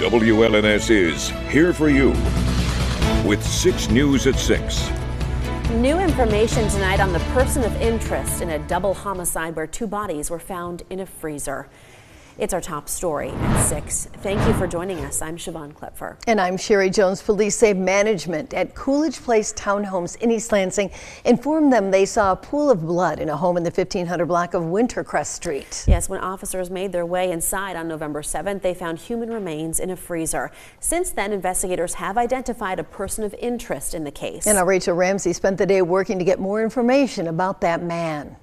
WLNS is here for you with 6 News at 6. New information tonight on the person of interest in a double homicide where 2 bodies were found in a freezer. It's our top story at 6. Thank you for joining us. I'm Siobhan Klepfer. And I'm Sherry Jones. Police say management at Coolidge Place Townhomes in East Lansing informed them they saw a pool of blood in a home in the 1500 block of Wintercrest Street. Yes, when officers made their way inside on November 7th, they found human remains in a freezer. Since then, investigators have identified a person of interest in the case. And Rachel Ramsey spent the day working to get more information about that man.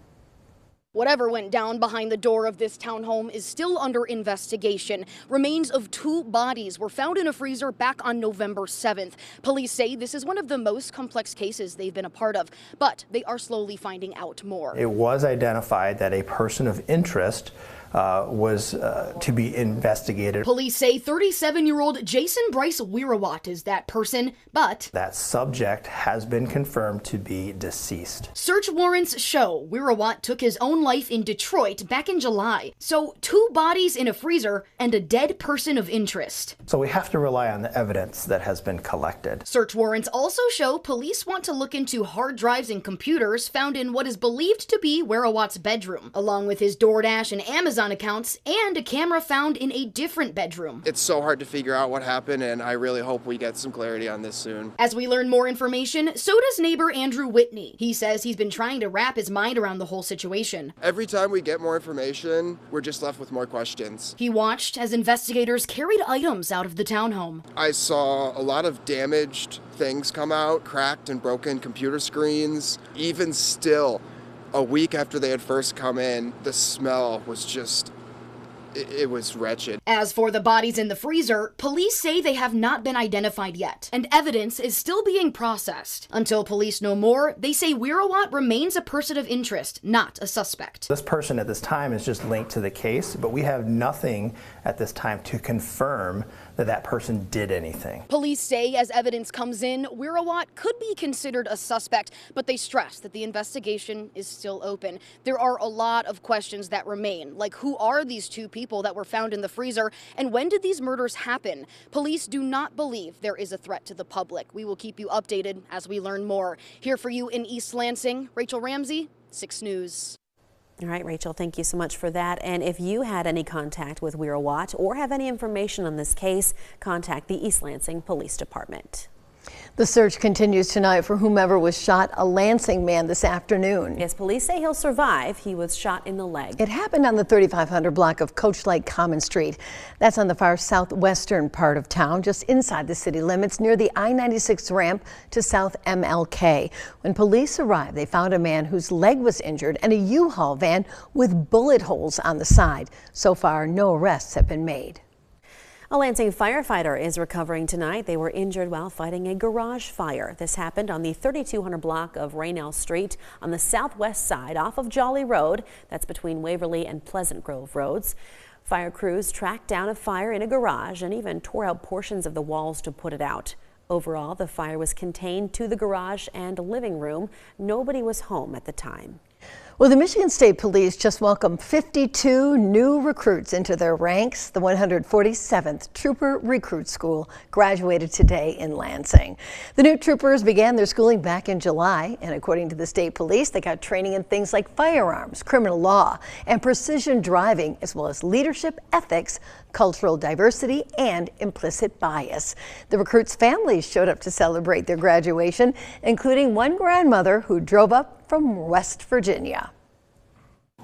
Whatever went down behind the door of this townhome is still under investigation. Remains of 2 bodies were found in a freezer back on November 7th. Police say this is one of the most complex cases they've been a part of, but they are slowly finding out more. It was identified that a person of interest was to be investigated. Police say 37-year-old Jason Bryce Wirawat is that person, but that subject has been confirmed to be deceased. Search warrants show Wirawat took his own life in Detroit back in July. So 2 bodies in a freezer and a dead person of interest. So we have to rely on the evidence that has been collected. Search warrants also show police want to look into hard drives and computers found in what is believed to be Wirawat's bedroom, along with his DoorDash and Amazon accounts and a camera found in a different bedroom. It's so hard to figure out what happened, and I really hope we get some clarity on this soon. As we learn more information, so does neighbor Andrew Whitney. He says he's been trying to wrap his mind around the whole situation. Every time we get more information, we're just left with more questions. He watched as investigators carried items out of the townhome. I saw a lot of damaged things come out, cracked and broken computer screens. Even still, a week after they had first come in, the smell was just, it was wretched. As for the bodies in the freezer, police say they have not been identified yet, and evidence is still being processed. Until police know more, they say Wirawat remains a person of interest, not a suspect. This person at this time is just linked to the case, but we have nothing at this time to confirm that that person did anything. Police say as evidence comes in, Wirawat could be considered a suspect, but they stress that the investigation is still open. There are a lot of questions that remain, like who are these 2 people that were found in the freezer, and when did these murders happen? Police do not believe there is a threat to the public. We will keep you updated as we learn more. Here for you in East Lansing, Rachel Ramsey, 6 News. All right, Rachel, thank you so much for that. And if you had any contact with Wirawat or have any information on this case, contact the East Lansing Police Department. The search continues tonight for whomever was shot, a Lansing man, this afternoon. Yes, police say he'll survive. He was shot in the leg. It happened on the 3500 block of Coach Lake Common Street. That's on the far southwestern part of town, just inside the city limits near the I-96 ramp to South MLK. When police arrived, they found a man whose leg was injured and a U-Haul van with bullet holes on the side. So far, no arrests have been made. A Lansing firefighter is recovering tonight. They were injured while fighting a garage fire. This happened on the 3200 block of Raynell Street on the southwest side off of Jolly Road. That's between Waverly and Pleasant Grove roads. Fire crews tracked down a fire in a garage and even tore out portions of the walls to put it out. Overall, the fire was contained to the garage and living room. Nobody was home at the time. Well, the Michigan State Police just welcomed 52 new recruits into their ranks. The 147th Trooper Recruit School graduated today in Lansing. The new troopers began their schooling back in July, and according to the state police, they got training in things like firearms, criminal law, and precision driving, as well as leadership, ethics, cultural diversity, and implicit bias. The recruits' families showed up to celebrate their graduation, including one grandmother who drove up from West Virginia.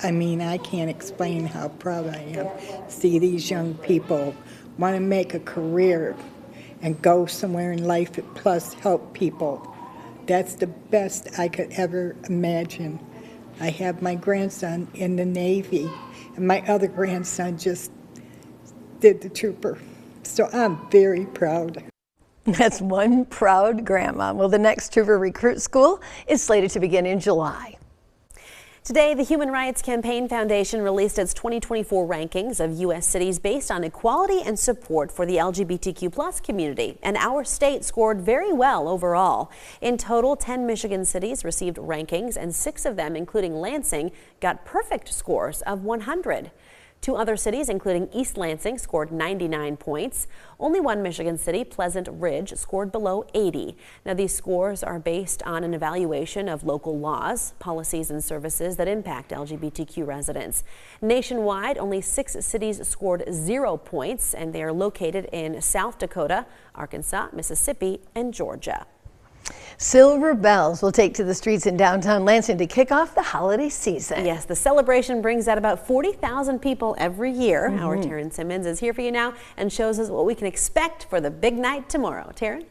I mean, I can't explain how proud I am to see these young people want to make a career and go somewhere in life, plus help people. That's the best I could ever imagine. I have my grandson in the Navy, and my other grandson just did the trooper. So I'm very proud. That's one proud grandma. Well, the next Trooper Recruit School is slated to begin in July. Today, the Human Rights Campaign Foundation released its 2024 rankings of U.S. cities based on equality and support for the LGBTQ+ community, and our state scored very well overall. In total, 10 Michigan cities received rankings, and 6 of them, including Lansing, got perfect scores of 100. Two other cities, including East Lansing, scored 99 points. Only one Michigan city, Pleasant Ridge, scored below 80. Now, these scores are based on an evaluation of local laws, policies, and services that impact LGBTQ residents. Nationwide, only 6 cities scored 0 points, and they are located in South Dakota, Arkansas, Mississippi, and Georgia. Silver bells will take to the streets in downtown Lansing to kick off the holiday season. Yes, the celebration brings out about 40,000 people every year. Our Taryn Simmons is here for you now and shows us what we can expect for the big night tomorrow. Taryn?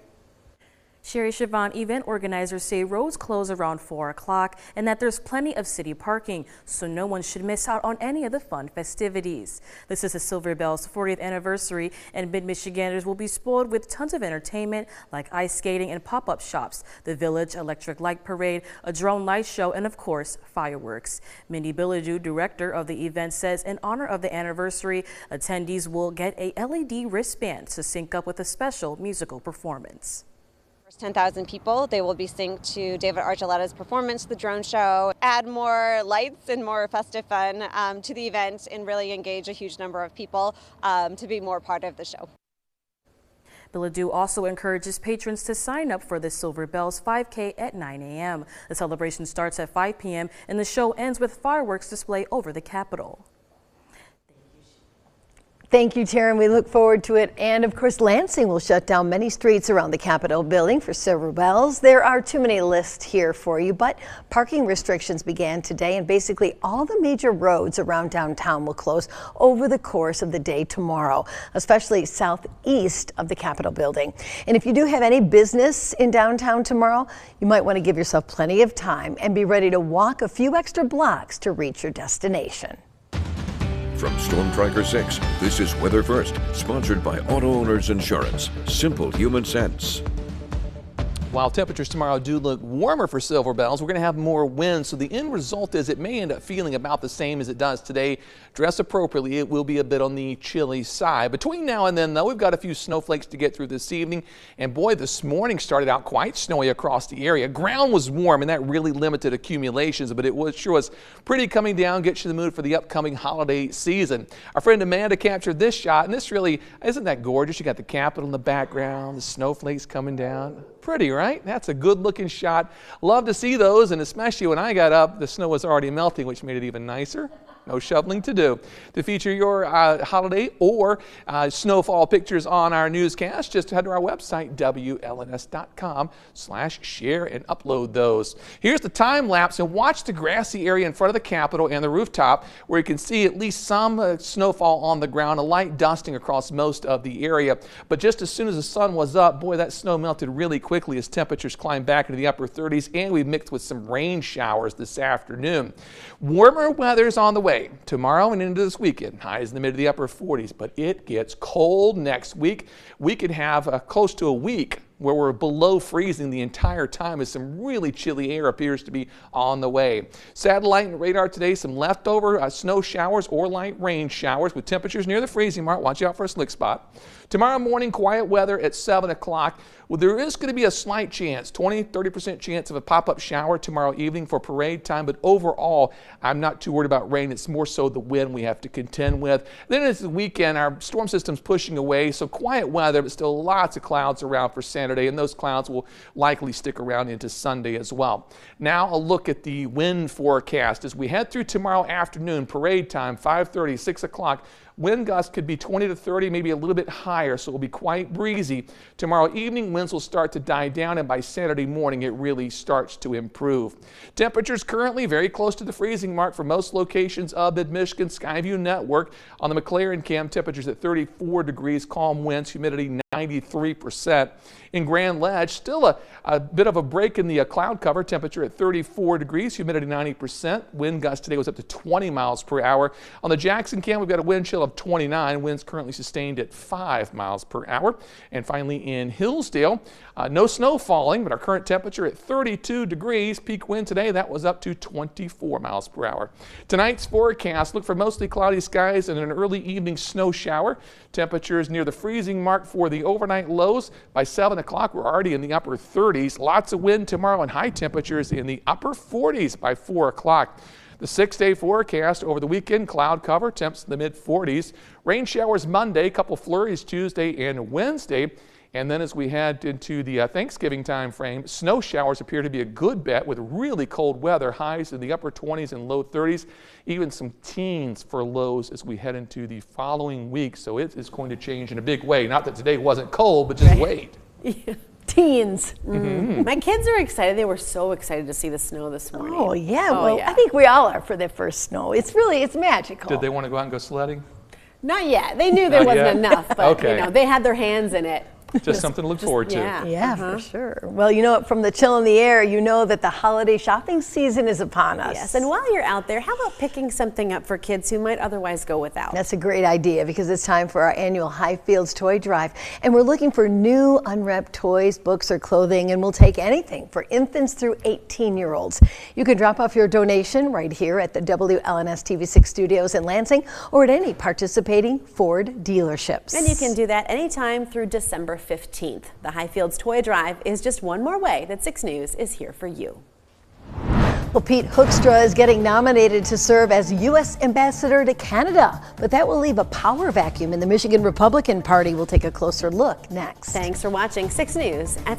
Sherry Siobhan, event organizers say roads close around 4 o'clock and that there's plenty of city parking, so no one should miss out on any of the fun festivities. This is the Silver Bells 40th anniversary, and Mid-Michiganders will be spoiled with tons of entertainment like ice skating and pop-up shops, the Village Electric Light Parade, a drone light show, and of course, fireworks. Mindy Bilodeau, director of the event, says in honor of the anniversary, attendees will get a LED wristband to sync up with a special musical performance. 10,000 people. They will be synced to David Archuleta's performance, the drone show, add more lights and more festive fun to the event and really engage a huge number of people to be more part of the show. Bilodeau also encourages patrons to sign up for the Silver Bells 5K at 9 a.m. The celebration starts at 5 p.m. and the show ends with fireworks display over the Capitol. Thank you, Taryn. We look forward to it. And of course, Lansing will shut down many streets around the Capitol building for Silver Bells. There are too many lists here for you, but parking restrictions began today, and basically all the major roads around downtown will close over the course of the day tomorrow, especially southeast of the Capitol building. And if you do have any business in downtown tomorrow, you might want to give yourself plenty of time and be ready to walk a few extra blocks to reach your destination. From Storm Tracker 6, this is Weather First, sponsored by Auto Owners Insurance. Simple human sense. While temperatures tomorrow do look warmer for Silver Bells, we're going to have more wind, so the end result is it may end up feeling about the same as it does today. Dress appropriately. It will be a bit on the chilly side. Between now and then, though, we've got a few snowflakes to get through this evening. And boy, this morning started out quite snowy across the area. Ground was warm, and that really limited accumulations, but it sure was pretty coming down, gets you in the mood for the upcoming holiday season. Our friend Amanda captured this shot, and this really, isn't that gorgeous? You got the Capitol in the background, the snowflakes coming down. Pretty, right? That's a good looking shot. Love to see those, and especially when I got up, the snow was already melting, which made it even nicer. No shoveling to do. To feature your holiday or snowfall pictures on our newscast, just head to our website, WLNS.com/share and upload those. Here's the time lapse, and watch the grassy area in front of the Capitol and the rooftop where you can see at least some snowfall on the ground, a light dusting across most of the area. But just as soon as the sun was up, boy, that snow melted really quickly as temperatures climbed back into the upper 30s, and we mixed with some rain showers this afternoon. Warmer weather's on the way tomorrow and into this weekend. Highs in the mid to the upper 40s, but it gets cold next week. We could have close to a week where we're below freezing the entire time as some really chilly air appears to be on the way. Satellite and radar today, some leftover snow showers or light rain showers with temperatures near the freezing mark. Watch out for a slick spot. Tomorrow morning, quiet weather at 7 o'clock. Well, there is going to be a slight chance, 20-30% chance of a pop-up shower tomorrow evening for parade time, but overall, I'm not too worried about rain. It's more so the wind we have to contend with. Then it's the weekend, our storm system's pushing away, so quiet weather, but still lots of clouds around for Saturday, and those clouds will likely stick around into Sunday as well. Now a look at the wind forecast. As we head through tomorrow afternoon, parade time, 5:30, 6 o'clock, wind gusts could be 20 to 30, maybe a little bit higher, so it will be quite breezy. Tomorrow evening, winds will start to die down, and by Saturday morning, it really starts to improve. Temperatures currently very close to the freezing mark for most locations of the Mid-Michigan Skyview network. On the McLaren cam, temperatures at 34 degrees, calm winds, humidity 93%. In Grand Ledge, still a bit of a break in the cloud cover, temperature at 34 degrees, humidity 90%. Wind gust today was up to 20 miles per hour. On the Jackson cam, we've got a wind chill of 29, winds currently sustained at 5 miles per hour. And finally in Hillsdale, no snow falling, but our current temperature at 32 degrees. Peak wind today, that was up to 24 miles per hour. Tonight's forecast, look for mostly cloudy skies and an early evening snow shower. Temperatures near the freezing mark for the overnight lows. By 7 o'clock, we're already in the upper 30s. Lots of wind tomorrow and high temperatures in the upper 40s by 4 o'clock. The 6-day forecast over the weekend, cloud cover, temps in the mid-40s. Rain showers Monday, couple flurries Tuesday and Wednesday. And then as we head into the Thanksgiving time frame, snow showers appear to be a good bet with really cold weather, highs in the upper 20s and low 30s, even some teens for lows as we head into the following week. So it is going to change in a big way. Not that today wasn't cold, but just wait. Yeah. Teens. My kids are excited. They were so excited to see the snow this morning. Oh, yeah. Well, I think we all are for their first snow. It's magical. Did they want to go out and go sledding? Not yet. They knew there wasn't enough, but you know, they had their hands in it. Just something to look forward to. Yeah, for sure. Well, you know, from the chill in the air, you know that the holiday shopping season is upon us. Yes, and while you're out there, how about picking something up for kids who might otherwise go without? That's a great idea because it's time for our annual Highfields Toy Drive. And we're looking for new unwrapped toys, books, or clothing, and we'll take anything for infants through 18-year-olds. You can drop off your donation right here at the WLNS TV6 studios in Lansing or at any participating Ford dealerships. And you can do that anytime through December 15th. The Highfields Toy Drive is just one more way that 6 News is here for you. Well, Pete Hoekstra is getting nominated to serve as U.S. Ambassador to Canada, but that will leave a power vacuum in the Michigan Republican Party. We'll take a closer look next. Thanks for watching 6 News at